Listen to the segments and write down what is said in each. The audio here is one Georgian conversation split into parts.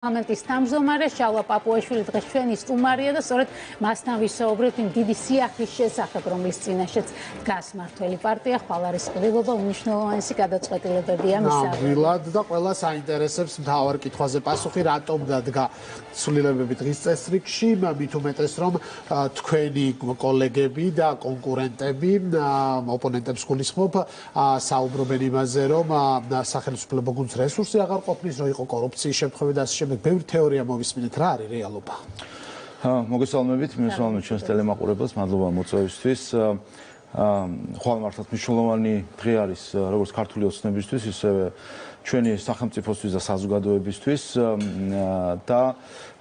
Parlamentis tamzomare Shawla Papuashvili დღეს ჩვენი სტუმარია და სწორედ მასთან ვისაუბრებთ იმ დიდი სიახლის შესახებ, რომლის წინაშეც დგას მართველი პარტია, ხვალარის ყრილობა უმნიშვნელოვანესი გადაწყვეტილებებია მისაღები. ნამდვილად და ყველას აინტერესებს მთავარ კითხვაზე პასუხი, რატომ დადგა ცვლილებები დღის წესრიგში, მით უმეტეს რომ თქვენი კოლეგები და კონკურენტები ოპონენტებს გულისხმობ საუბრობენ იმაზე, რომ სახელმწიფო გუნდს რესურსი აღარ ყოფნის, რომ იყო კორუფციის შემთხვევა და ასე ბევრი თეორია მოვისმინეთ, რა არის რეალობა? მოგესალმებით, მისმალმებით ჩვენს ტელემაყურებელს, მადლობა მოწვევისთვის. ხვალ მართლაც მნიშვნელოვანი დღე არის როგორც ქართული ოცნებისთვის, ისევე ჩვენი სახელმწიფოსთვის და საზოგადოებისთვის და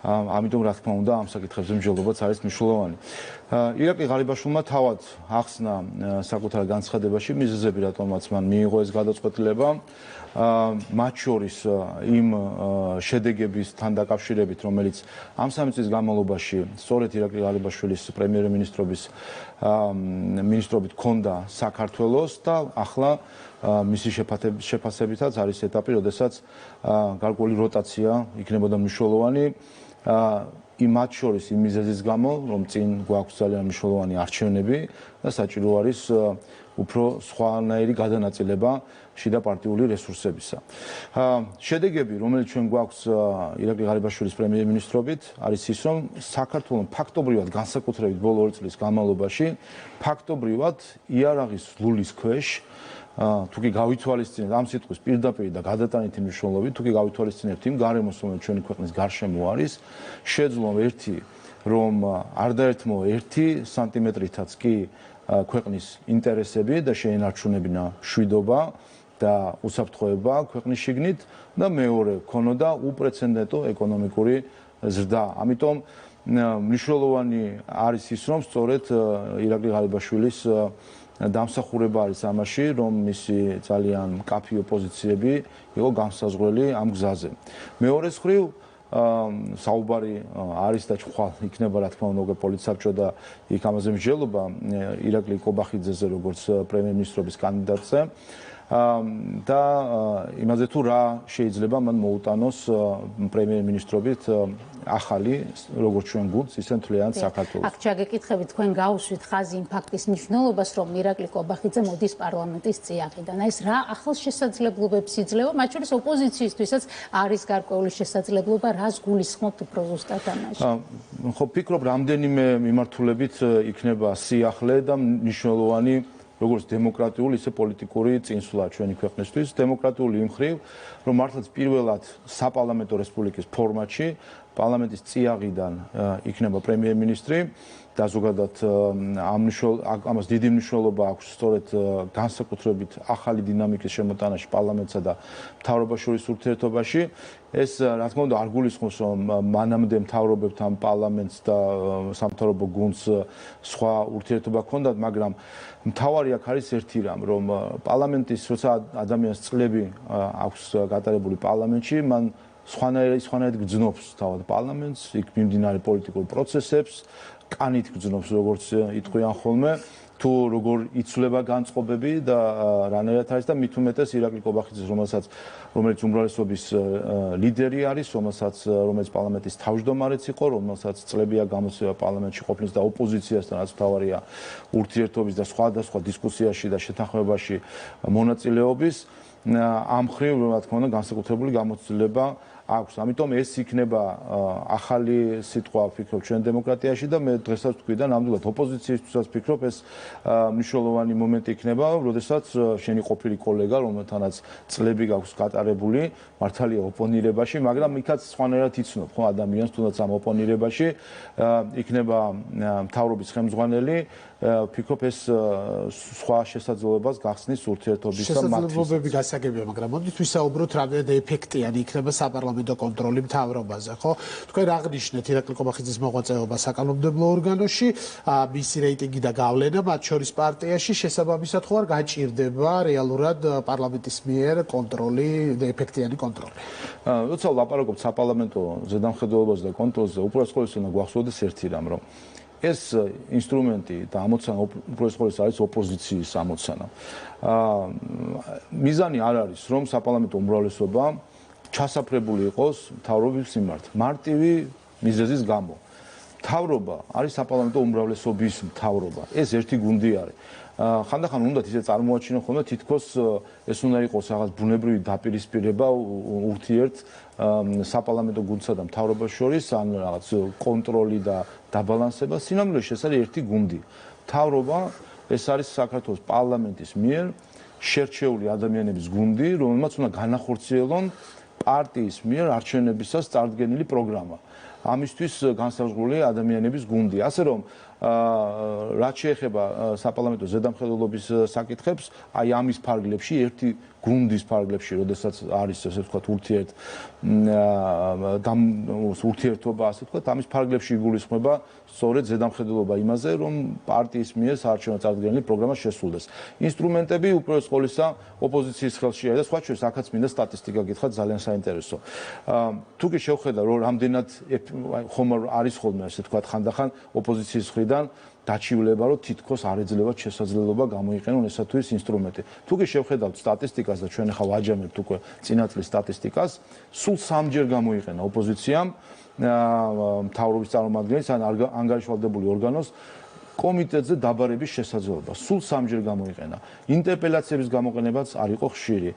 ამიტომ რა თქმა უნდა ამ საკითხებზე მსჯელობაც არის მნიშვნელოვანი. ირაკლი ღარიბაშვილმა თავად ახსნა საკუთარ განცხადებაში მიზეზები, რატომაც მან მიიღო ეს გადაწყვეტილება. მათ შორის იმ შედეგებისთან დაკავშირებით, რომელიც ამ 3 წლის განმავლობაში სწორედ ირაკლი ღარიბაშვილის პრემიერ-მინისტრობის მინისტრობით ჰქონდა საქართველოს და ახლა მისი შეფასებითაც არის ეტაპი, როდესაც გარკვეული როტაცია იქნებოდა მნიშვნელოვანი იმ მათ შორის იმ მიზეზის გამო, რომ წინ გვაქვს ძალიან მნიშვნელოვანი არჩევნები და საჭირო არის უფრო სხვანაირი გადანაწილება შიდა პარტიული რესურსებისა. შედეგები, რომელიც ჩვენ გვაქვს ირაკლი ღარიბაშვილის პრემიერ-მინისტრობით, არის ის, რომ საქართველოს ფაქტობრივად განსაკუთრებით ბოლო 2 წლის განმავლობაში ფაქტობრივად იარაღის ლულის ქვეშ თუ კი გავითვალისწინებთ ამ სიტყვის პირდაპირ და გადატანითი მნიშვნელობით, თუ კი გავითვალისწინებთ იმ გარემოს, რომელიც ჩვენი ქვეყნის გარშემო არის, შეძლო ერთი, რომ არ დაერთმო 1 სანტიმეტრითაც კი ქვეყნის ინტერესები და შეენარჩუნებინა მშვიდობა და უსაფრთხოება ქვეყნის შიგნით და მეორე ქონოდა უპრეცედენტო ეკონომიკური ზრდა. ამიტომ მნიშვნელოვანი არის ის, რომ სწორედ ირაკლი ღარიბაშვილის დამსახურება არის ამაში, რომ მისი ძალიან მკაფიო პოზიციები იყო განსაზღვრელი ამ გზაზე. მეორე მხრივ საუბარი არის და ხვალ იქნება რა თქმა უნდა პოლიტსაბჭო და იქ ამაზე მსჯელობა ირაკლი კობახიძეზე როგორც პრემიერ-მინისტრობის კანდიდატზე და იმაზე თუ რა შეიძლება მან მოუტანოს პრემიერ-მინისტრობით ახალი როგორც ჩვენ გუნდს, ისე მთლიანად საქართველოს. აქ ჩაგეკითხებით თქვენ გავუსვით ხაზი იმ ფაქტის მნიშვნელობას, რომ ირაკლი კობახიძე მოდის პარლამენტის წიაღიდან. ეს რა ახალ შესაძლებლობებს იძლევა, მათ შორის ოპოზიციისთვისაც არის გარკვეული შესაძლებლობა, რას გულისხმობთ უფრო ზუსტად ამაში? ხო, ფიქრობ, რამდენიმე მიმართულებით იქნება სიახლე და მნიშვნელოვანი როგორც დემოკრატიული, ისე პოლიტიკური წინსვლა ჩვენი ქვეყნისთვის. დემოკრატიული იმ მხრივ, რომ მართლაც პირველად საპარლამენტო რესპუბლიკის ფორმატში პარლამენტის წიაღიდან იქნება პრემიერ-მინისტრი და ზოგადად ამას დიდი მნიშვნელობა აქვს სწორედ განსაკუთრებით ახალი დინამიკის შემოტანაში პარლამენტსა და მთავრობას შორის ურთიერთობაში. ეს რა თქმა უნდა არ გულისხმობს, რომ მანამდე მთავრობებთან პარლამენტს და სამთავრობო გუნდს სხვა ურთიერთობა ჰქონდათ, მაგრამ მთავარი აქ არის ერთი რამ, რომ პარლამენტის როცა ადამიანს წლები აქვს გატარებული პარლამენტში, მან სხვანაირად გძნობს თავად პარლამენტს, იქ მიმდინარე პოლიტიკურ პროცესებს, კანით გძნობს, როგორც იტყვიან ხოლმე, თუ როგორ იცვლება განწყობები და რანაირად არის და მით უმეტეს ირაკლი კობახიძეს, რომელიც უმრავლესობის ლიდერი არის, რომელიც პარლამენტის თავმჯდომარეც იყო, რომელსაც წლებია გამოსცემა პარლამენტში ყოფნის და ოპოზიციასთან რაც მთავარია ურთიერთობის და სხვადასხვა დისკუსიაში და შეთანხმებაში მონაწილეობის, ამ მხრივ რა თქმა უნდა განსაკუთრებული გამოცდილება აქვს. ამიტომ ეს იქნება ახალი სიტყვა ვფიქრობ ჩვენ დემოკრატიაში და მე დღესაც ვთქვი და ნამდვილად ოპოზიციისთვისაც ვფიქრობ ეს მნიშვნელოვანი მომენტი იქნება, როდესაც შენი ყოფილი კოლეგა, რომელთანაც წლები გაქვს გატარებული, მართალია ოპონირებაში, მაგრამ იქაც სხვანაირად იცნობ ხო ადამიანს, თუნდაც ამ ოპონირებაში იქნება მთავრობის ხელმძღვანელი, ვფიქრობ ეს სხვა შესაძლებლობას გახსნის ურთიერთობის და მათთვის. შესაძლებლობები გასაგებია, მაგრამ მოდით ვისაუბროთ რამდენად ეფექტიანი იქნება საპარლამენტო კონტროლი მთავრობაზე, ხო? თქვენ აღნიშნეთ ირაკლი კობახიძის მოღვაწეობა საკანონმდებლო ორგანოში, მისი რეიტინგი და გავლენა მათ შორის პარტიაში შესაბამისად ხო არ გაჭირდება რეალურად პარლამენტის მიერ კონტროლი და ეფექტიანი კონტროლი. როცა ვლაპარაკობთ საპარლამენტო ზედამხედველობაზე და კონტროლზე, უпрост ყოველთვის უნდა გვახსოვდეს ერთი რამ, რომ ეს ინსტრუმენტი და ამოცანა უпрост ყოველთვის არის ოპოზიციის ამოცანა. მიზანი არ არის, რომ საპარლამენტო უმრავლესობა ჩასაფრებული იყოს მთავრობის მიმართ მარტივი მიზეზის გამო. მთავრობა არის საპარლამენტო უმრავლესობის მთავრობა. ეს ერთი გუნდი არის. ხანდახან უნდა ისე წარმოაჩინო ხოლმე თითქოს ეს უნდა იყოს რაღაც ბუნებრივი დაპირისპირება ურთიერთ საპარლამენტო გუნდსა და მთავრობას შორის, ან რაღაც კონტროლი და დაბალანსება. სინამდვილეში ეს არის ერთი გუნდი. მთავრობა ეს არის საქართველოს პარლამენტის მიერ შერჩეული ადამიანების გუნდი, რომელმაც უნდა განახორციელონ პარტიის მიერ არჩევნებისას წარდგენილი პროგრამა. ამისთვის განსაზღვრული ადამიანების გუნდი. ასე რომ რაც შეეხება საპარლამენტო ზედამხედველობის საკითხებს, აი ამის ფარგლებში, ერთი გუნდის ფარგლებში, როდესაც არის ესე ვთქვათ ურთიერთობა, ასე ვთქვათ, ამის ფარგლებში იგულისხმება სწორედ ზედამხედველობა იმაზე, რომ პარტიის მიერ საარჩევნო წარდგენილი პროგრამა შესრულდეს. ინსტრუმენტები უპირველეს ყოვლისა ოპოზიციის ხელშია და სხვა შორის აქაც მინდა სტატისტიკა გითხრათ, ძალიან საინტერესო. თუ კი შევხედა, რომ რამდენად ხომ არის ხოლმე ასე ვთქვათ ხანდახან ოპოზიციის მხრიდან დაჩივლება, რომ თითქოს არ ეძლევა შესაძლებლობა გამოიყენონ ესათვის ინსტრუმენტი. თუ კი შევხედავთ სტატისტიკას და ჩვენ ახლა ვაჯამებთ უკვე წინა წლის სტატისტიკას, სულ 3-ჯერ გამოიყენა ოპოზიციამ მთავრობის წარმომადგენლის ან ანგარიშვალდებული ორგანოს კომიტეტზე დაბარების შესაძლებლობა. სულ 3-ჯერ გამოიყენა. ინტერპელაციების გამოყენებაც არ იყო ხშირი.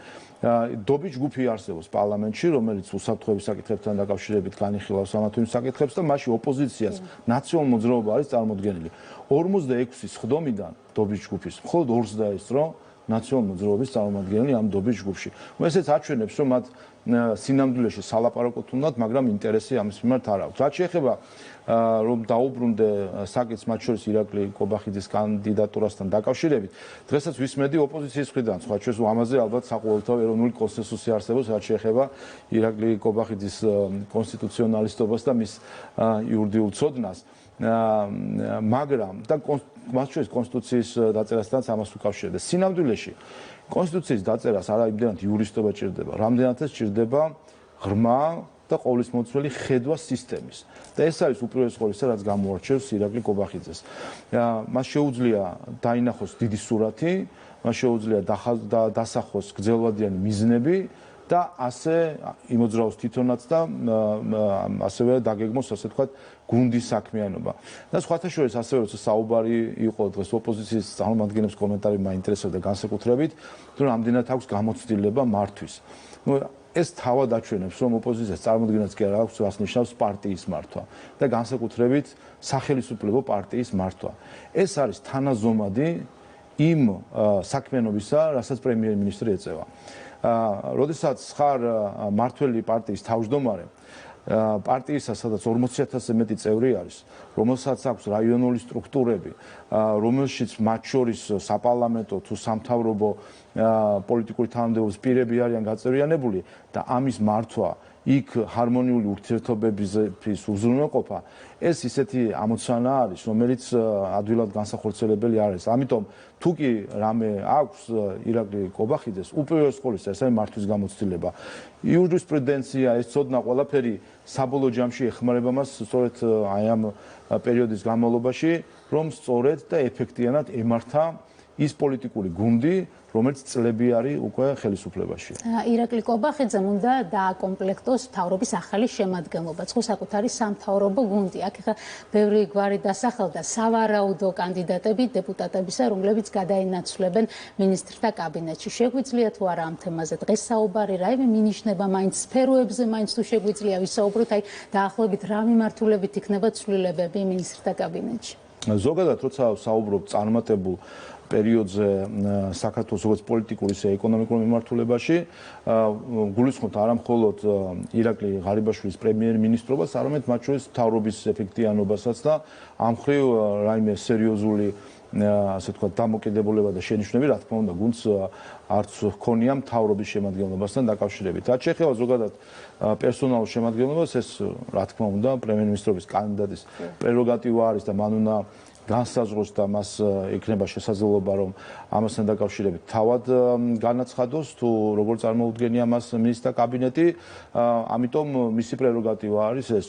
დობი ჯგუფი არსებობს პარლამენტში, რომელიც უსაფრთხოების საკითხებთან დაკავშირებით განიხილავს ამ თუ იმ საკითხებს და მასში ოპოზიციას ნაციონალურ მოძრაობა არის წარმოდგენილი. 46 სხდომიდან დობის ჯგუფის მხოლოდ 2-ს დაესწრო ნაციონალურ მოძრაობის წარმომადგენელი ამ დობის ჯგუფში. ესეც აჩვენებს, რომ მათ სინამდვილეში სალაპარაკოთ უნდათ, მაგრამ ინტერესი ამის მიმართ არ აქვს. რაც შეეხება რომ დაუბრუნდე საკითხს მათ შორის ირაკლი კობახიძის კანდიდატურასთან დაკავშირებით, დღესაც ვისმედი ოპოზიციის მხრიდან, სხვა შორის ამაზე ალბათ საყოველთაო ეროვნული კონსენსუსი არსებობს, რაც შეეხება ირაკლი კობახიძის კონსტიტუციონალისტობას და მის იურიდიულ ცოდნას. მაგრამ და მათ შორის კონსტიტუციის დაწერასთან ამას უკავშირდება. სინამდვილეში კონსტიტუციის დაწერას არა იმდენად იურისტობა ჭირდება, რამდენადაც ჭირდება ღრმა და ყოვლისმომცველი ხედვა სისტემის. და ეს არის უპირველეს ყოვლისა, რაც გამოარჩევს ირაკლი კობახიძეს. მას შეუძლია დაინახოს დიდი სურათი, მას შეუძლია დასახოს გრძელვადიანი მიზნები და ასე იმოძრაოს თვითონაც და ასევე დაგეგმოს, ასე ვთქვათ, გუნდის საქმიანობა. და სხვათა შორის ასევე როცა საუბარი იყო დღეს ოპოზიციის წარმომადგენლების კომენტარი მაინტერესებდა განსაკუთრებით, თუ რამდენად აქვს გამოცდილება მართვის. ეს თავად აჩვენებს, რომ ოპოზიციას წარმოადგენლაც კი არ აქვს, რაც ნიშნავს პარტიის მართვა და განსაკუთრებით სახელმწიფო პარტიის მართვა. ეს არის თანაზომადი იმ საქმიანობისა, რასაც პრემიერ-მინისტრი ეწევა. როდესაც ხარ მართველი პარტიის თავმჯდომარე, პარტიისა, სადაც 40,000-ზე მეტი წევრი არის, რომელსაც აქვს რაიონული სტრუქტურები, რომელშიც მათ შორის საპარლამენტო თუ სამთავრობო პოლიტიკური თანამდებობის პირები არიან გაწევრიანებული და ამის მართვა იქ ჰარმონიული ურთიერთობების უზრუნველყოფა, ეს ისეთი ამოცანა არის, რომელიც ადვილად განსახორციელებელი არ არის. ამიტომ თუ კი რამე აქვს ირაკლი კობახიძეს, უპირველეს ყოვლისა ეს არის მართვის გამოცდილება. იურისპრუდენცია, ეს ცოდნა ყველაფერი საბოლოო ჯამში ეხმარება მას სწორედ აი ამ პერიოდის განმავლობაში, რომ სწორედ და ეფექტიანად ემართა ის პოლიტიკური გუნდი, რომელიც წლები არის უკვე ხელისუფლებაში. ირაკლი კობახიძემ უნდა დააკომპლექტოს მთავრობის ახალი შემადგენლობა, ხო საკუთარი სამთავრობო გუნდი. აქ ხა ბევრი გვარი დასახელდა სავარაუდო კანდიდატები დეპუტატებისა, რომლებიც გადაინაცვლებენ მინისტრთა კაბინეტში. შეგვიძლია თუ არა ამ თემაზე დღეს საუბარი, რაიმე მინიშნება მაინც სფეროებზე, მაინც თუ შეგვიძლია ვისაუბროთ, აი დაახლოებით რა მიმართულებით იქნება ცვლილებები მინისტრთა კაბინეტში. ზოგადად როცა საუბრობ წარმატებულ პერიოდზე საქართველოს როგორც პოლიტიკური, ისე ეკონომიკურ მიმართულებაში, გულისხმობთ არა მხოლოდ ირაკლი ღარიბაშვილის პრემიერ-მინისტრობას, არამედ მათ შორის მთავრობის ეფექტიანობასაც და ამ მხრივ რაიმე სერიოზული ასე ვთქვათ დამოკიდებულება და შენიშვნები, რა თქმა უნდა, გუნდს არც ჰქონია მთავრობის შემადგენლობასთან დაკავშირებით. რაც შეეხება ზოგადად პერსონალურ შემადგენლობას, ეს რა თქმა უნდა, პრემიერ-მინისტრობის კანდიდატის პრეროგატივა არის და მან უნდა განსაზღვროს და მას იქნება შესაძლებლობა, რომ ამასთან დაკავშირებით თავად განაცხადოს, თუ როგორ წარმოუდგენია მას მინისტრთა კაბინეტი, ამიტომ მისი პრეროგატივა არის ეს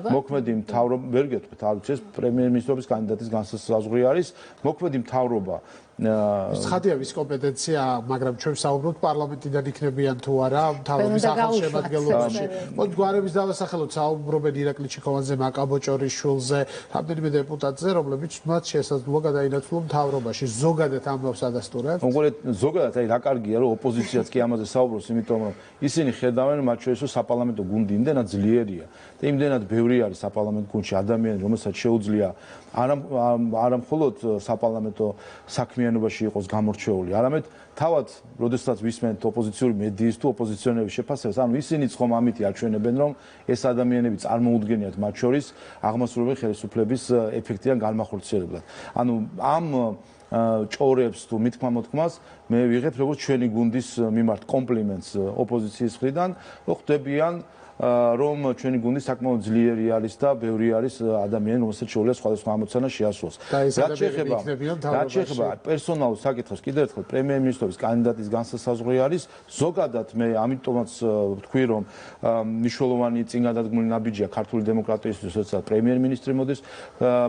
მოქმედი მთავრობა, ვერ გეტყვით, არის ეს პრემიერ-მინისტრობის კანდიდატის განსაზღვრი არის, მოქმედი მთავრობა ცხადია ვის კომპეტენცია, მაგრამ ჩვენ საუბრობთ პარლამენტიდან იქნებიან თუ არა მთავრობის ახალშემადგენლობაში. მოდი გვარების დავასახელოთ, საუბრობენ ირაკლი ჩიქოვანზე, მაკაბოჭორის შვილზე, რამდენიმე დეპუტატზე, რომლებიც მათ შესაძლოა გადაინაცვლონ მთავრობაში. ზოგადად ამბავს ადასტურებთ? უყურეთ, ზოგადად აი რა კარგია, რომ ოპოზიციაც კი ამაზე საუბრობს, იმიტომ რომ ისინი ხედავენ მათ შორის რომ საპარლამენტო გუნდი იმდენად ძლიერია და იმდენად ბევრი არის საპარლამენტო გუნდში ადამიანი, რომელსაც შეუძლია არა მხოლოდ საპარლამენტო საქმიანობაში იყოს გამორჩეული, არამედ თავად, როდესაც ვისმენთ ოპოზიციური მედიის თუ ოპოზიციონერების შეფასებას, ანუ ისინიც ხომ ამით აჩვენებენ, რომ ეს ადამიანები წარმოუდგენიათ მათ შორის აღმასრულებელი ხელისუფლების ეფექტიან განმახორციელებლად. ანუ ამ ჭორებს თუ მithმა-მოთქმას მე ვიღებ როგორც ჩვენი გუნდის მიმართ კომპლიმენტს ოპოზიციის მხრიდან, რომ ხდებიან რომ ჩვენი გუნდი საკმაოდ ძლიერი არის და ბევრი არის ადამიანი, რომელსაც შეუძლია სხვადასხვა ამოცანა შეასრულოს. რაც შეეხება პერსონალურ საკითხებს, კიდევ ერთხელ პრემიერ-მინისტრობის კანდიდატის განსასაზღვრი არის. ზოგადად მე ამიტომაც ვთქვი, რომ მნიშვნელოვანი წინგადადგმული ნაბიჯია ქართული დემოკრატიისთვის, როცა პრემიერ-მინისტრი მოდის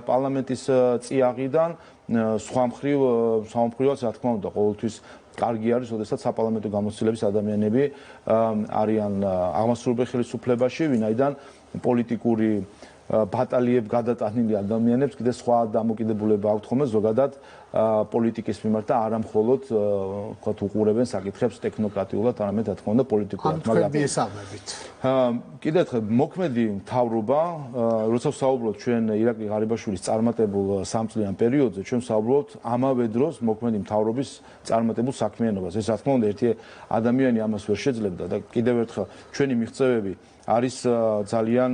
პარლამენტის წიაღიდან, სხვა მხრივაც რა თქმა უნდა ყოველთვის კარგი არის, როდესაც საპარლამენტო გამოცდილების ადამიანები არიან აღმასრულებელ ხელისუფლებაში, ვინაიდან პოლიტიკური ბატალიებ გადატანილი ადამიანებს კიდე სხვა დამოკიდებულება აქვთ ხოლმე ზოგადად პოლიტიკის მიმართ და არა მხოლოდ ვთქვათ უყურებენ საკითხებს ტექნოკრატიულად, არამედ რა თქმა უნდა პოლიტიკურად. მაგრამ ესამებით. კიდევ ერთხელ მოქმედი მთავრობა, როცა ვსაუბრობთ ჩვენ ირაკლი ღარიბაშვილის წარმატებულ სამწლიან პერიოდზე, ჩვენ ვსაუბრობთ ამავე დროს მოქმედი მთავრობის წარმატებულ საქმიანობას. ეს რა თქმა უნდა ერთი ადამიანი ამას ვერ შეძლებდა და კიდევ ერთხელ ჩვენი მიღწევები არის ძალიან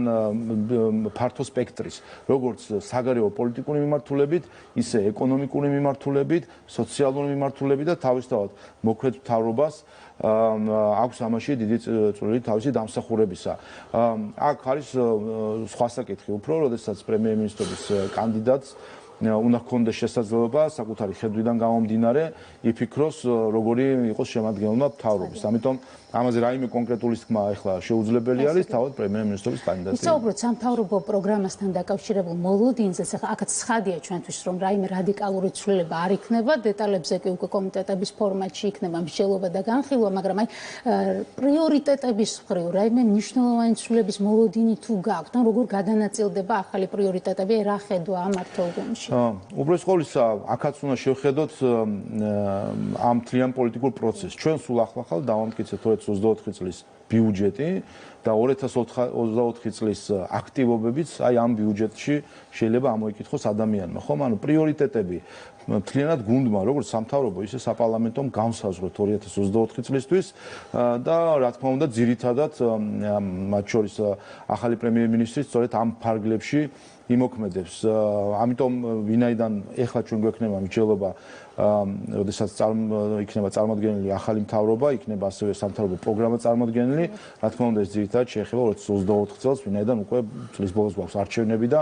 ფართო სპექტრის, როგორც საგარეო პოლიტიკური მიმართულებით, ისე ეკონომიკური მიმართულებით, სოციალური მიმართულებით და თავისთავად მოქმედ მთავრობას აქვს ამაში დიდი წვლილი თავისი დამსახურებისა. აქ არის სხვა საკითხი უფრო, როდესაც პრემიერ-მინისტრობის კანდიდატს უნდა ჰქონდეს შესაძლებლობა საკუთარი ხედვიდან გამომდინარე იფიქროს როგორი იყოს შემადგენლობა მთავრობის. ამიტომ ამაზე რაიმე კონკრეტული თქმა ახლა შეუძლებელი არის თავად პრემიერ-მინისტრობის კანდიდატი. ვისაუბროთ სამთავრობო პროგრამასთან დაკავშირებულ მოლოდინზე, ახაც ცხადია ჩვენთვის, რომ რაიმე რადიკალური ცვლილება არ იქნება, დეტალებზე კი უკვე კომიტეტების ფორმატში იქნება მსჯელობა და განხილვა, მაგრამ აი პრიორიტეტების მხრივ რაიმე მნიშვნელოვანი ცვლილების მოლოდინი თუ გაქვთ, ან როგორ გადანაწილდება ახალი პრიორიტეტები, რა ხედვა ამ მმართველობაში? უბრალოდ ყოვლისა, აქაც უნდა შევხედოთ ამ მთლიან პოლიტიკურ პროცესს. ჩვენ სულ ახლა დავამტკიცეთ 2024 წლის ბიუჯეტი და 2024 წლის აქტივობებიც აი ამ ბიუჯეტში შეიძლება ამოიკითხოს ადამიანმა, ხომ? ანუ პრიორიტეტები მთლიანად გუნდმა, როგორც სამთავრობო, ისე საპარლამენტომ განსაზღვრეთ 2024 წლისთვის და რა თქმა უნდა, ძირითადად მათ შორის ახალი პრემიერ-მინისტრი სწორედ ამ ფარგლებში იმოქმედებს. ამიტომ ვინაიდან ეხლა ჩვენ გვექნება მსჯელობა, როდესაც იქნება წარმოდგენილი ახალი მთავრობა, იქნება ასევე სამთავრობო პროგრამა წარმოდგენილი, რა თქმა უნდა, ეს ძირითადად შეეხება 2024 წელს, ვინაიდან უკვე წლის ბოლოს გვაქვს არჩევნები და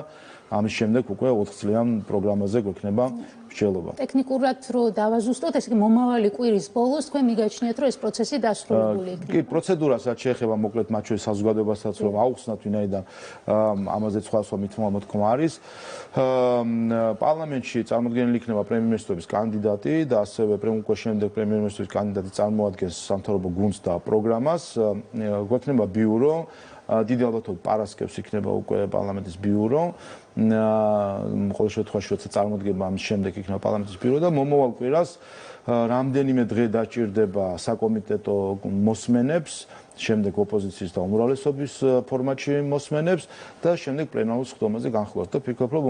ამის შემდეგ უკვე 4 წლიან პროგრამაზე გვექნება მსჯელობა. ტექნიკურად რო დავაზუსტოთ, ესე იგი მომავალი კვირის ბოლოს თქვენ მიგაჩნიათ, რომ ეს პროცესი დასრულებული იქნება. კი, პროცედურასაც შეეხება მოკლედ მათ შორის საზოგადოებასაც რომ აუხსნათ, ვინაიდან ამაზე სხვადასხვა მithმა-მოთქმა არის. პარლამენტში წარმოდგენილი იქნება პრემიერ-მინისტრობის კანდიდატი და ასევე უკვე შემდეგ პრემიერ-მინისტრის კანდიდატი წარმოადგენს სამთავრობო გუნდს და პროგრამას. გვექნება ბიურო, დიდი ალბათობით პარასკევს იქნება უკვე პარლამენტის ბიურო. ყოველ შემთხვევაში, როცა წარმოდგება ამის შემდეგ იქნება პარლამენტის ბიურო და მომავალ კვირას რამდენიმე დღე დაჭირდება საკომიტეტო მოსმენებს, შემდეგ ოპოზიციის და უმრავლესობის ფორმატში მოსმენებს და შემდეგ პლენარულ სხდომაზე განხილვას. და ვფიქრობ, რომ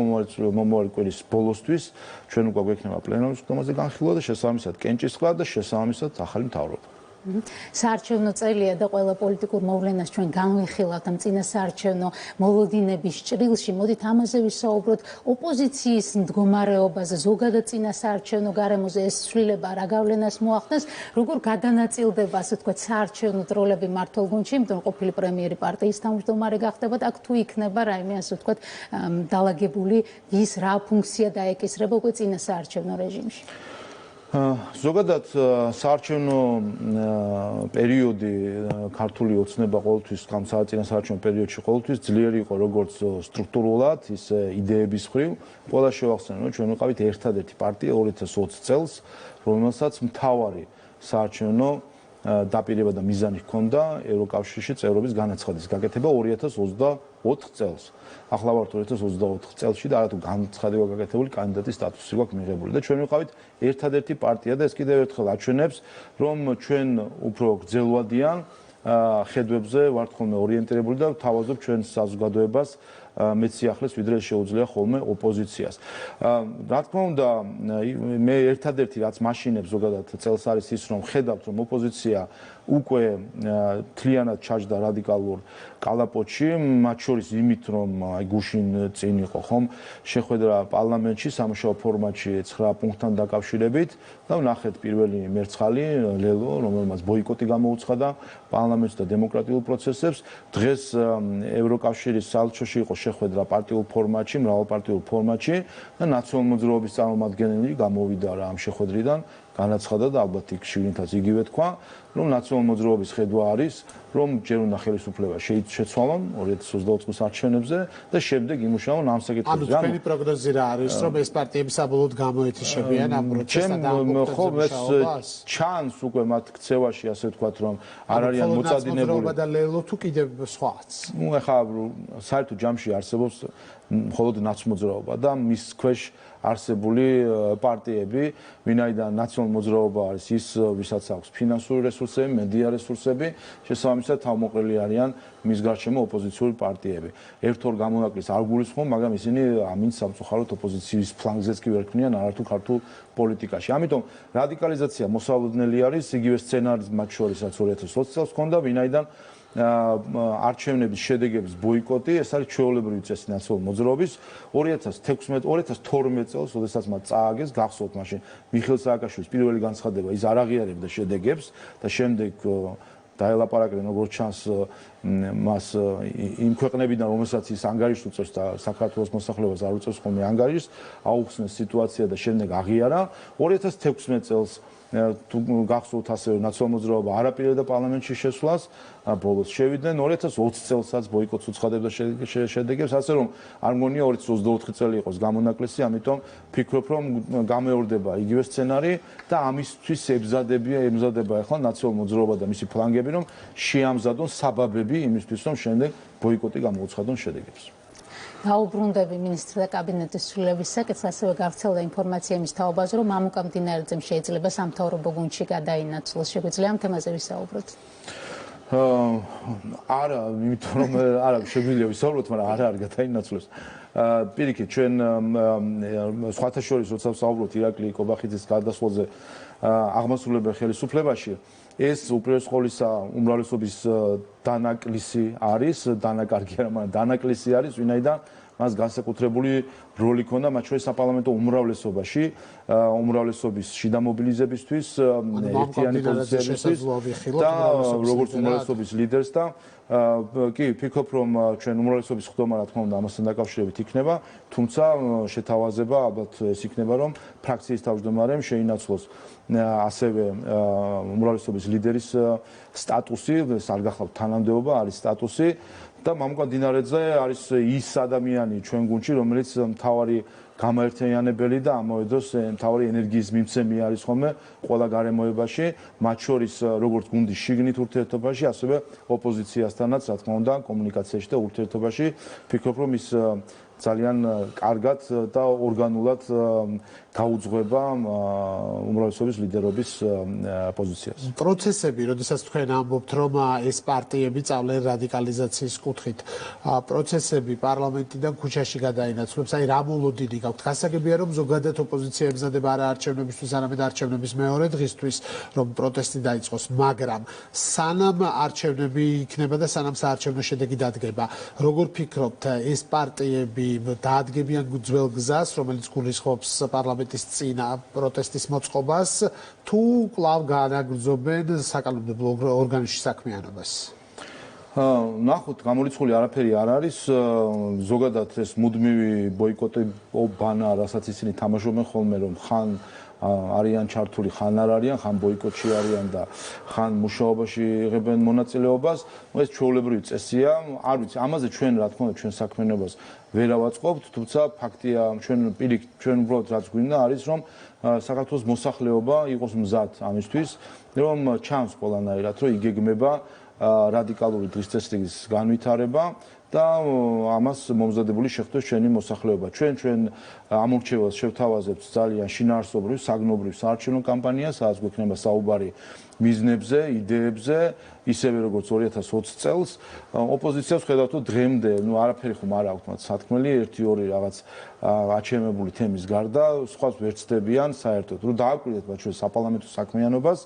მომავალი კვირის ბოლოსთვის ჩვენ უკვე გვექნება პლენარულ სხდომაზე განხილვა და შესაბამისად კენჭისყრა და შესაბამისად ახალი მთავრობა. საარჩევნო წელია და ყველა პოლიტიკურ მოვლენას ჩვენ განვიხილავთ ამ წინა საარჩევნო მოლოდინების ჭრილში. მოდით ამაზე ვისაუბროთ, ოპოზიციის მდგომარეობაზე, ზოგადად წინა საარჩევნო გარემოზე ეს ცვლილება რა გავლენას მოახდენს, როგორ გადანაწილდება, ასე ვთქვათ, საარჩევნო როლები მმართველ გუნდში, იმიტომ ყოფილი პრემიერი პარტიის თავმჯდომარე გახდებათ, აქ თუ იქნება რაიმე, ასე ვთქვათ, დალაგებული ვის რა ფუნქცია დაეკისრება უკვე წინა საარჩევნო რეჟიმში. ზოგადად საარჩევნო პერიოდი ქართული ოცნება ყოველთვის გამსაარჩევნო საარჩევნო პერიოდში ყოველთვის ძლიერი იყო როგორც სტრუქტურულად, ისე იდეების მხრივ. ყველა შევახსენოთ, რომ ჩვენ ვიყავით ერთადერთი პარტია 2020 წელს, რომელსაც მთავარი საარჩევნო დაპირება და მიზანი ჰქონდა ევროკავშირში წევრობის განაცხადის გაკეთება 2024 წელს. ახლა ვართ 2024 წელსში და არათუ განაცხადება გაკეთებული კანდიდატის სტატუსი გვაქვს მიღებული და ჩვენ ვიყავით ერთადერთი პარტია და ეს კიდევ ერთხელ აჩვენებს, რომ ჩვენ უფრო გრძელვადიან ხედვებზე ვართ ხოლმე ორიენტირებული და ვთავაზობ ჩვენ საზოგადოებას მეც სიახლეს ვიდრე შეუძლია ხოლმე ოპოზიციას. რა თქმა უნდა, მე ერთადერთი რაც მაშინებს ზოგადად წელს არის ის, რომ ხედავთ, რომ ოპოზიცია უკვე თლიანად ჩაჯდა რადიკალურ კალაპოტში, მათ შორის იმით, რომ აი გუშინ წინ იყო ხომ შეხვედრა პარლამენტში სამუშაო ფორმატში 9 პუნქტთან დაკავშირებით და ვნახეთ პირველი მერცხალი ლელო, რომელმაც ბოიკოტი გამოუცხადა პარლამენტს და დემოკრატიულ პროცესებს. დღეს ევროკავშირის საელჩოში იყო შეხვედრა პარტიულ ფორმატში, მრავალპარტიულ ფორმატში და ნაციონალურ მოძრაობის წარმომადგენელი გამოვიდა რა ამ შეხვედრიდან, განაცხადა და ალბათ იქ შიგნითაც იგივე თქვა, რომ ნაციონალურ მოძრაობის ხედვა არის, რომ ჯერ უნდა ხელისუფლება შეცვალონ 2024 წლის არჩევნებზე და შემდეგ იმუშაონ ამ საკითხებზე. ანუ თქვენი პროგნოზი რა არის, რომ ეს პარტიები საბოლოოდ გამოეთიშებიან ამ პროცესთან და ამ მუშაობას? ჩანს უკვე მათ ქცევაში, ასე ვთქვათ, რომ არ არიან მოწადინებული. და ლელო თუ კიდევ სხვაც. ნუ ეხლა საერთო ჯამში არსებობს მხოლოდ ნაცმოძრაობა და მის ქვეშ არსებული პარტიები, ვინაიდან ნაციონალურ მოძრაობა არის ის, ვისაც აქვს ფინანსური რესურსები, მედია რესურსები, შესაბამისად თავმოყრილი არიან მის გარშემო ოპოზიციური პარტიები. ერთ-ორ გამონაკლისს არ გულისხმობ, მაგრამ ისინი ამით სამწუხაროდ ოპოზიციის ფლანგზეც კი ვერ ქმნიან არათუ ქართულ პოლიტიკაში. ამიტომ რადიკალიზაცია მოსალოდნელი არის, იგივე სცენარიც მათ შორისაც 2020 წელს ჰქონდა, ვინაიდან არჩევნების შედეგების ბოიკოტი, ეს არის ჩვეულებრივი წესი ნაციონალურ მოძრაობის 2012 წელს, როდესაც მათ წააგეს, გახსოვთ მაშინ მიხეილ სააკაშვილის პირველი განცხადება, ის არ აღიარებდა შედეგებს და შემდეგ დაელაპარაკდნენ როგორც ჩანს მას იმ ქვეყნებიდან, რომელსაც ის ანგარიშს უწევს და საქართველოს მოსახლეობას არ უწევს ხოლმე ანგარიშს, აუხსნეს სიტუაცია და შემდეგ აღიარა. 2016 წელს თუ გახსოვთ ასევე ნაციონალურ მოძრაობა არ აპირებდა პარლამენტში შესვლას, ბოლოს შევიდნენ 2020 წელსაც ბოიკოტს უცხადებდა შედეგებს, ასე რომ არ მგონია 2024 წელი იყოს გამონაკლისი, ამიტომ ფიქრობ, რომ გამეორდება იგივე სცენარი და ამისთვის ემზადება ახლა ნაციონალურ მოძრაობა და მისი ფლანგები, რომ შეამზადონ საბაბები იმისთვის, რომ შემდეგ ბოიკოტი გამოუცხადონ შედეგებს. დაუბრუნდები მინისტრთა კაბინეტის ცვლილების საკითხს, ასევე გავრცელდა ინფორმაცია იმის თაობაზე, რომ მამუკა მდინარეძემ შეიძლება სამთავრობო გუნდში გადაინაცვლოს. შეგვიძლია ამ თემაზე ვისაუბროთ? არა, იმიტომ რომ არა შეგვიძლია ვისაუბროთ, მაგრამ არ გადაინაცვლოს. პირიქით, ჩვენ სხვათა შორის როცა ვსაუბრობთ ირაკლი კობახიძის გარდაცვალზე აღმასრულებელ ხელისუფლებაში, ეს უპირველეს ყოვლისა უმრავლესობის დანაკლისი არის, დანაკარგი არა, მაგრამ დანაკლისი არის, ვინაიდან მას განსაკუთრებული როლი ჰქონდა მათ შორის საპარლამენტო უმრავლესობაში, უმრავლესობის შიდა მობილიზებისთვის, ერთიანი პოზიციებისთვის და როგორც უმრავლესობის ლიდერს და კი ფიქრობ, რომ ჩვენ უმრავლესობის ხდომა რა თქმა უნდა ამასთან დაკავშირებით იქნება, თუმცა შეთავაზება ალბათ ეს იქნება, რომ ფრაქციის თავმჯდომარემ შეინაცვლოს ასევე უმრავლესობის ლიდერის სტატუსი, ეს არ გახლავთ თანამდებობა, არის სტატუსი და მამუკა მდინარეძე არის ის ადამიანი ჩვენ გუნდში, რომელიც მთავარი გამაერთიანებელი და ამავე დროს მთავარი ენერგიის მიმცემი არის ხოლმე ყველა გარემოებაში, მათ შორის როგორც გუნდის შიგნით ურთიერთობაში, ასევე ოპოზიციასთანაც, რა თქმა უნდა, კომუნიკაციაში და ურთიერთობაში. ფიქრობ, რომ ის ძალიან კარგად და ორგანულად გაუძღვება უმრავლესობის ლიდერობის პოზიციას. პროცესები, როდესაც თქვენ ამბობთ, რომ ეს პარტიები წავლენ რადიკალიზაციის კუთხით, პროცესები პარლამენტიდან ქუჩაში გადაინაცვლებს, აი რა მოლოდინი გაქვთ? გასაგებია, რომ ზოგადად ოპოზიცია ემზადება არა არჩევნებისთვის, არამედ არჩევნების მეორე დღისთვის, რომ პროტესტი დაიწყოს, მაგრამ სანამ არჩევნები იქნება და სანამ საარჩევნო შედეგი დადგება, როგორ ფიქრობთ, ეს პარტიები დაადგებიან ძველ გზას, რომელიც გულისხმობს პარლამენტის წინა პროტესტის მოწყობას, თუ კვლავ განაგრძობენ საკანონმდებლო ორგანოში საქმიანობას? ნახოთ, გამორიცხული არაფერი არ არის. ზოგადად ეს მუდმივი ბოიკოტი ბანა, რასაც ისინი თამაშობენ ხოლმე, რომ ხან არიან ჩართული, ხან არ არიან, ხან ბოიკოტში არიან და ხან მუშაობაში იღებენ მონაწილეობას. ეს ჩვეულებრივი წესია. არ ვიცი, ამაზე ჩვენ რა თქმა უნდა ჩვენ საქმიანობას ვერ ავაწყობთ, თუმცა ფაქტია, ჩვენ უბრალოდ რაც გვინდა არის რომ საქართველოს მოსახლეობა იყოს მზად ამისთვის, რომ ჩანს ყველანაირად, რომ იგეგმება რადიკალური დღის წესრიგის განვითარება და ამას მომზადებული შეხვდეს ჩვენი მოსახლეობა. ჩვენ ამორჩევას შევთავაზებთ ძალიან შინაარსობრივ, საგნობრივ საარჩევნო კამპანიას, სადაც გვექნება საუბარი მიზნებზე, იდეებზე, ისევე როგორც 2020 წელს. ოპოზიციას ხედავთ, რომ დღემდე, არაფერი ხომ არ აქვს მათ სათქმელი, 1-2 რაღაც აჩემებული თემის გარდა, სხვას ვერ ცდებიან საერთოდ. რომ დააკვირდეთ მათ ჩვენ საპარლამენტო საქმიანობას,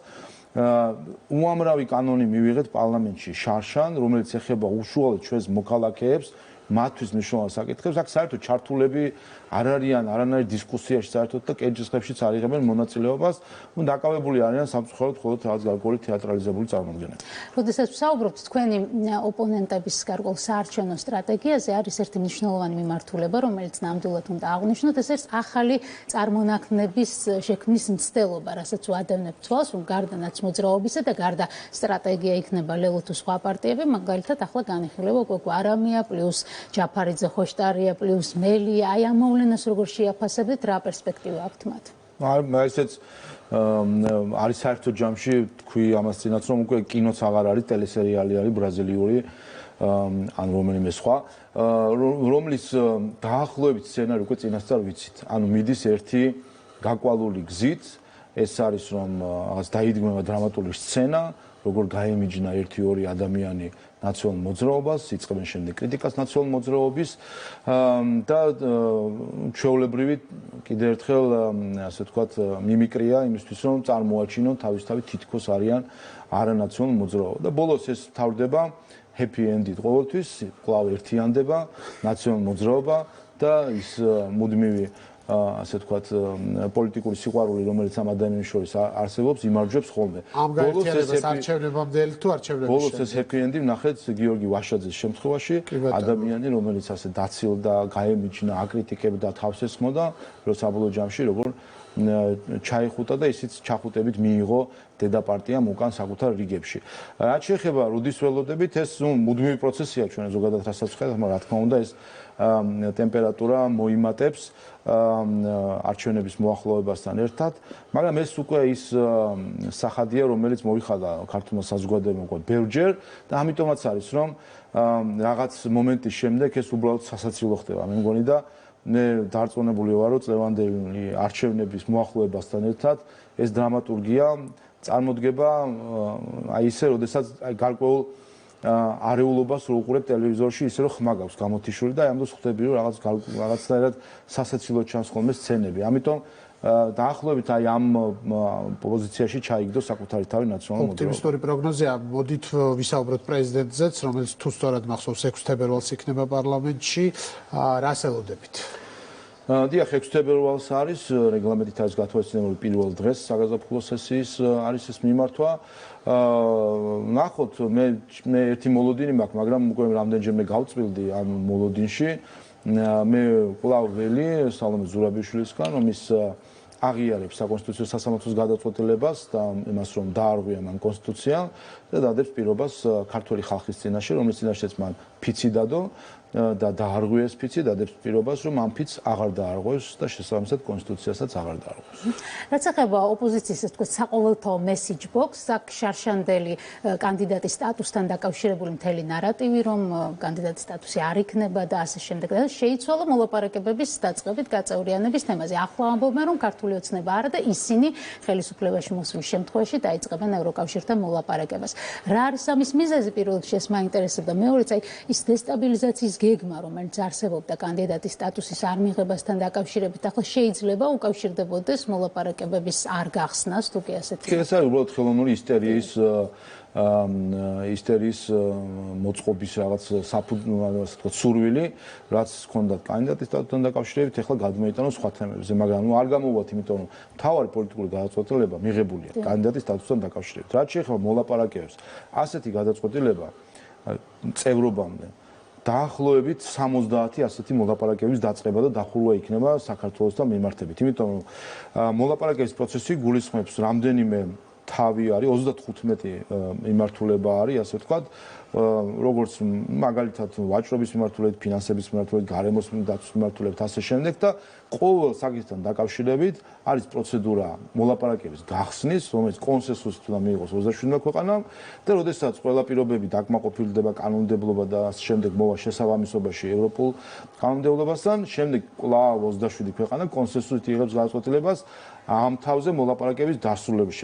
უამრავი კანონი მივიღეთ პარლამენტში შარშან, რომელიც ეხება უშუალოდ ჩვენს მოქალაქეებს, მათთვის მნიშვნელოვან საკითხებს. აქ საერთოდ ჩართულები არ არიან არანაირ დისკუსიაში საერთოდ და კენჭისყრებშიც არ იღებენ მონაწილეობას, დაკავებული არიან სამწუხაროდ მხოლოდ რაღაც გარკვეული თეატრალიზებული წარმოდგენებით. როდესაც ვსაუბრობთ თქვენი ოპონენტების გარკვეულ საარჩევნო სტრატეგიაზე, არის ერთი მნიშვნელოვანი მიმართულება, რომელიც ნამდვილად უნდა აღვნიშნოთ, ეს არის ახალი წარმონაქმნების შექმნის მცდელობა, რასაც ვადევნებთ თვალს, რომ გარდა ნაცმოძრაობისა და გარდა სტრატეგია იქნება ლელო თუ სხვა პარტიები, მაგალითად ახლა განიხილება უკვე არამია პლუს ჯაფარიძე ხოშტარია პლუს მელია, აი ამ მოვლენას როგორ შეაფასებთ, რა პერსპექტივა აქვთ მათ? ესეც არის საერთო ჯამში თქვი ამას წინაც რომ უკვე კინოც აღარ არის, ტელესერიალი არის ბრაზილიური ან რომელიმე სხვა, რომლის დაახლოებით სცენარი უკვე წინასწარ ვიცით. ანუ მიდის ერთი გაკვალული გზით, ეს არის რომ რაღაც დაიდგმება დრამატული სცენა, როგორ გაემიჯნა 1-2 ადამიანი ნაციონალურ მოძრაობას, იწყებენ შემდეგ კრიტიკას ნაციონალურ მოძრაობის და ჩვეულებრივი კიდევ ერთხელ ასე ვთქვათ მიმიკრია იმისთვის რომ წარმოაჩინონ თავისთავად თითქოს არიან არანაციონალურ მოძრაობა და ბოლოს ეს თავდება happy end-ით ყოველთვის, კვლავ ერთიანდება ნაციონალურ მოძრაობა და ის მუდმივი ასე ვთქვათ პოლიტიკური სიყვარული რომელიც ამ ადამიანის შორის არსებობს იმარჯვებს ხოლმე. ამ გაერთიანებას არჩევნებამდელი თუ არჩევნების შემდეგ. ბოლოს ეს happy end-ი ვნახეთ გიორგი ვაშაძის შემთხვევაში, ადამიანი რომელიც ასე დაცილდა, გაემიჯნა, აკრიტიკებდა, თავს ესხმოდა, რომ საბოლოო ჯამში როგორ ჩაიხუტა და ისიც ჩახუტებით მიიღო დედაპარტიამ უკან საკუთარ რიგებში. რაც შეეხება რუდის ველოდებით, ეს მუდმივი პროცესია ჩვენ ზოგადად რასაც ვხედავთ, მაგრამ რა თქმა უნდა ეს ტემპერატურა მოიმატებს არჩევნების მოახლოებასთან ერთად, მაგრამ ეს უკვე ის სახადია, რომელიც მოიხადა ქართულმა საზოგადოებამ უკვე ბევრჯერ და ამიტომაც არის, რომ რაღაც მომენტის შემდეგ ეს უბრალოდ სასაცილო ხდება. მე მგონი და მე დარწმუნებული ვარ, რომ წლევანდელი არჩევნების მოახლოებასთან ერთად ეს დრამატურგია წარმოდგება აი ისე, როდესაც აი გარკვეულ არეულობას რო უყურებ ტელევიზორში, ისე რომ ხმა გაქვს გამოთიშული და ამბობს ხვდები რომ რაღაცნაირად სასაცილო ჩანს ხოლმე სცენები. ამიტომ დაახლოებით აი ამ პოზიციაში ჩაიგდო საკუთარი თავი ნაციონალურ მოძრაობას. ოპტიმისტური პროგნოზია, მოდით ვისაუბროთ პრეზიდენტზეც, რომელიც თუ სწორად მახსოვს 6 თებერვალს იქნება პარლამენტში, რას ელოდებით? დიახ, 6 თებერვალს არის რეგლამენტით არის გათვალისწინებული პირველ დღეს საგაზაფხულო სესიის არის ეს მიმართვა. ნახოთ, მე ერთი მოლოდინი მაქვს, მაგრამ უკვე რამდენჯერმე გავწვილდი ამ მოლოდინში. მე კვლავ ველი სალომე ზურაბიშვილისგან, რომ ის აღიარებს საკონსტიტუციო სასამართლოს გადაწყვეტილებას და იმას, რომ დაარღვია მან კონსტიტუცია და დადებს პირობას ქართული ხალხის წინაშე, რომლის წინაშეც მან ფიცი დადო და დაარღვიეს ფიცი, დადებს პირობას, რომ ამ ფიცს აღარ დაარღვევს და შესაბამისად კონსტიტუციასაც აღარ დაარღვევს. რაც ეხება ოპოზიციის ასე ვთქვათ საყოველთაო message box, აქ შარშანდელი კანდიდატის სტატუსთან დაკავშირებული მთელი ნარატივი, რომ კანდიდატის სტატუსი არ იქნება და ასე შემდეგ და შეიცვალა მოლაპარაკებების დაწყებით გაწევრიანების თემაზე. ახლა ამბობენ, რომ ქართული ოცნება არა და ისინი ხელისუფლებაში მოსვლის შემთხვევაში დაიწყებენ ევროკავშირთან მოლაპარაკებას. რა არის ამის მიზეზი პირველ რიგში ეს მაინტერესებდა. მეორეც აი ის დესტაბილიზაციის გეგმა, რომელიც არსებობდა კანდიდატის სტატუსის არ მიღებასთან დაკავშირებით, ახლა შეიძლება უკავშირდებოდეს მოლაპარაკებების არ გახსნას, თუ კი ასეთი. ეს არის უბრალოდ ხელოვნური ისტერიის მოწყობის რაღაც სურვილი, რაც ჰქონდა კანდიდატის სტატუსთან დაკავშირებით, ახლა გადმოიტანო სხვა თემებზე, მაგრამ არ გამოვათ, იმიტომ რომ მთავარი პოლიტიკური გადაწყვეტილება მიღებულია კანდიდატის სტატუსთან დაკავშირებით. რაც შეეხება მოლაპარაკებებს, ასეთი გადაწყვეტილება წევრობამდე დაახლოებით 70 ასეთი მოლაპარაკებების დაწყება და დახურვა იქნება საქართველოსთან მიმართებით. იმიტომ რომ მოლაპარაკების პროცესი გულისხმობს რამდენიმე თავი არის 35 მიმართულება არის ასე ვთქვათ როგორც მაგალითად ვაჭრობის მიმართულებით, ფინანსების მიმართულებით, გარემოს დაცვის მიმართულებით ასე შემდეგ და ყოველ საკითხთან დაკავშირებით არის პროცედურა მოლაპარაკების გახსნის, რომელიც კონსენსუსით უნდა მიიღოს 27 ქვეყანამ და როდესაც ყველა პირობები დაკმაყოფილდება კანონმდებლობა და ასე შემდეგ მოვა შესაბამისობაში ევროპულ კანონმდებლობასთან, შემდეგ კვლავ 27 ქვეყანა კონსენსუსით იღებს გადაწყვეტილებას ამ თავზე მოლაპარაკების დასრულების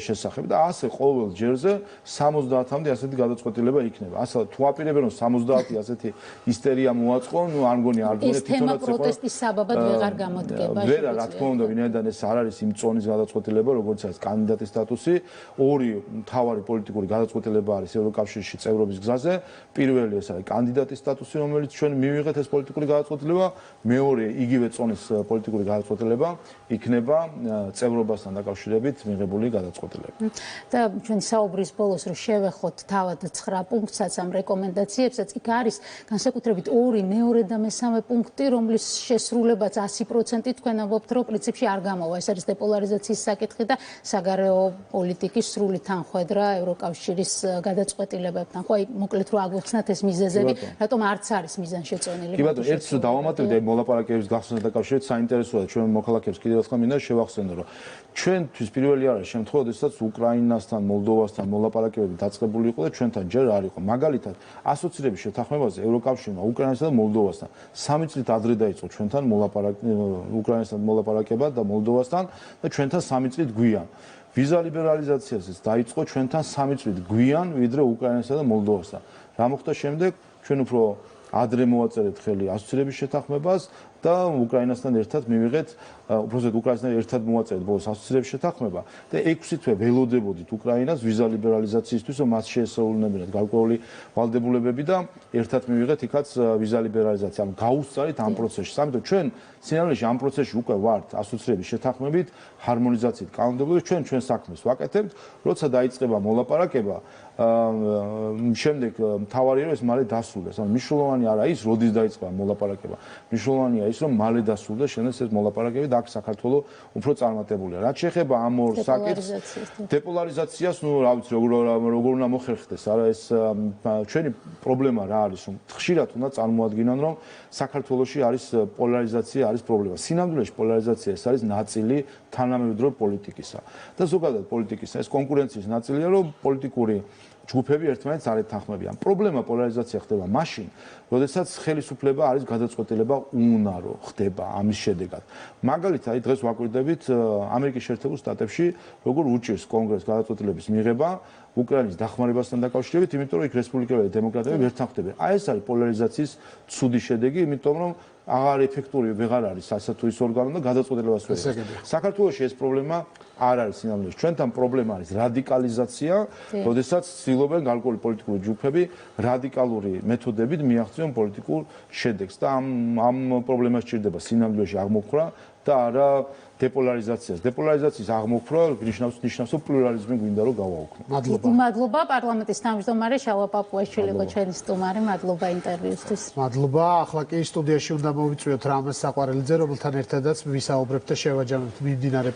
შესახებ და ასე ყოველ ჯერზე 70-მდე ასეთი გადაწყვეტილება იქნება. ასე თუ აპირებენ რომ 70 ასეთი ისტერია მოაწყო, ნუ არ მგონი არ გონია თვითონაც ეს თემა პროტესტის საბაბად ვეღარ გამოდგება. ვერა, რა თქმა უნდა, ვინაიდან ეს არ არის იმ წონის გადაწყვეტილება, როგორც არის კანდიდატის სტატუსი, ორი მთავარი პოლიტიკური გადაწყვეტილება არის ევროკავშირში წევრობის გზაზე. პირველი ეს არის კანდიდატის სტატუსი, რომელიც ჩვენ მივიღეთ ეს პოლიტიკური გადაწყვეტილება, მეორე იგივე წონის პოლიტიკური გადაწყვეტილება იქნება წევრობასთან დაკავშირებით მიღებული გადაწყვეტილება. და ჩვენ საუბრის ბოლოს რომ შევეხოთ თავად 9 პუნქტსაც ამ რეკომენდაციებსაც, იქ არის განსაკუთრებით 2, მეორე და მესამე პუნქტი, რომლის შესრულებაც 100% თქვენ ამბობთ, რომ პრინციპში არ გამოვა. ეს არის დეპოლარიზაციის საკითხი და საგარეო პოლიტიკის სრული თანხმედრა ევროკავშირის გადაწყვეტილებებთან. ხო, აი მოკლედ რომ აგვიხსნათ ეს მიზეზები, რატომ არც არის მიზანშეწონილი. კი ბატონო, ერთს დავამატებდი მოლაპარაკებების გახსნასთან დაკავშირებით საინტერესოა ჩვენ მოქალაქეებს კიდევ ერთხელ მინდა შევახსენო, რომ ჩვენთვის პირველი არის შემთხვევა, როდესაც უკრაინასთან, მოლდოვასთან მოლაპარაკებები დაწყებული იყო და ჩვენთან ჯერ არ იყო. მაგალითად, ასოცირების შეთანხმებაზე ევროკავშირმა უკრაინასთან და მოლდოვასთან 3 წლით ადრე დაიწყო ჩვენთან უკრაინასთან მოლაპარაკება და მოლდოვასთან და ჩვენთან 3 წლით გვიან. ვიზა ლიბერალიზაციასაც დაიწყო ჩვენთან 3 წლით გვიან, ვიდრე უკრაინასთან და მოლდოვასთან. რა მოხდა შემდეგ? ჩვენ უფრო ადრე მოვაწერეთ ხელი ასოცირების შეთანხმებას და უკრაინასთან ერთად მივიღეთ, უბრალოდ უკრაინასთან ერთად მოვაწერეთ ბოლოს ასოცირების შეთანხმება და 6 თვე ველოდებოდით უკრაინას ვიზა ლიბერალიზაციისთვის, რომ მას შეესრულებინათ გარკვეული ვალდებულებები და ერთად მივიღეთ იქაც ვიზა ლიბერალიზაცია. ანუ გაუსწარით ამ პროცესში. ამიტომ ჩვენ სინამდვილეში ამ პროცესში უკვე ვართ ასოცირების შეთანხმებით, ჰარმონიზაციით კანონმდებლობით, ჩვენ საქმეს ვაკეთებთ, როცა დაიწყება მოლაპარაკება, შემდეგ მთავარი რომ ეს მალე დასრულდეს. ანუ მნიშვნელოვანი არა ის, როდის დაიწყება მოლაპარაკება. მნიშვნელოვანია ის, რომ მალე დასრულდეს შენეს ეს მოლაპარაკები და აქ საქართველოს უფრო წარმატებულია. რაც შეეხება ამ ორ საკითხს, დეპოლარიზაციას, ნუ რა ვიცი, როგორ უნდა მოხერხდეს, არა ეს ჩვენი პრობლემა რა არის, რომ ხშირად უნდა წარმოადგინონ, რომ საქართველოში არის პოლარიზაცია, არის პრობლემა. სინამდვილეში პოლარიზაცია ეს არის ნაწილი თანამედროვე პოლიტიკისა. და ზოგადად პოლიტიკისა ეს კონკურენციის ნაწილია, რომ პოლიტიკური ჯგუფები ერთმანეთს არ ეთანხმებიან. პრობლემა პოლარიზაცია ხდება მაშინ, როდესაც ხელისუფლება არის გადაწყვეტილება უნარო ხდება ამის შედეგად. მაგალითად, აი დღეს ვაკვირდებით ამერიკის შეერთებულ შტატებში, როგორ უჭირს კონგრესს გადაწყვეტილების მიღება უკრაინის დახმარებასთან დაკავშირებით, იმიტომ რომ იქ რესპუბლიკელები და დემოკრატები ვერ თანხმდებიან. აი ეს არის პოლარიზაციის ცუდი შედეგი, იმიტომ რომ აღარ ეფექტური ვეღარ არის ასე თუ ის ორგანო და გადაწყვეტილებას ვერ იღებს. საქართველოში ეს პრობლემა არ არის სინამდვილეში. ჩვენთან პრობლემა არის რადიკალიზაცია, როდესაც ცდილობენ გარკვეული პოლიტიკური ჯგუფები რადიკალური მეთოდებით მიაღწიონ პოლიტიკურ შედეგს და ამ პრობლემას სჭირდება სინამდვილეში აღმოფხვრა და არა დეპოლარიზაციას. დეპოლარიზაციის აღმოფხვრა ნიშნავს რომ პლურალიზმი გვინდა რომ გავაუქმოთ. მადლობა პარლამენტის თავმჯდომარე შალვა პაპუაშვილი იყო ჩვენი სტუმარი. მადლობა ინტერვიუსთვის. მადლობა. ახლა კი სტუდიაში უნდა მოვიწვიოთ რამაზ საყვარელიძე, რომელთან ერთადაც ვისაუბრებთ და შევაჯამებთ მიმდინარე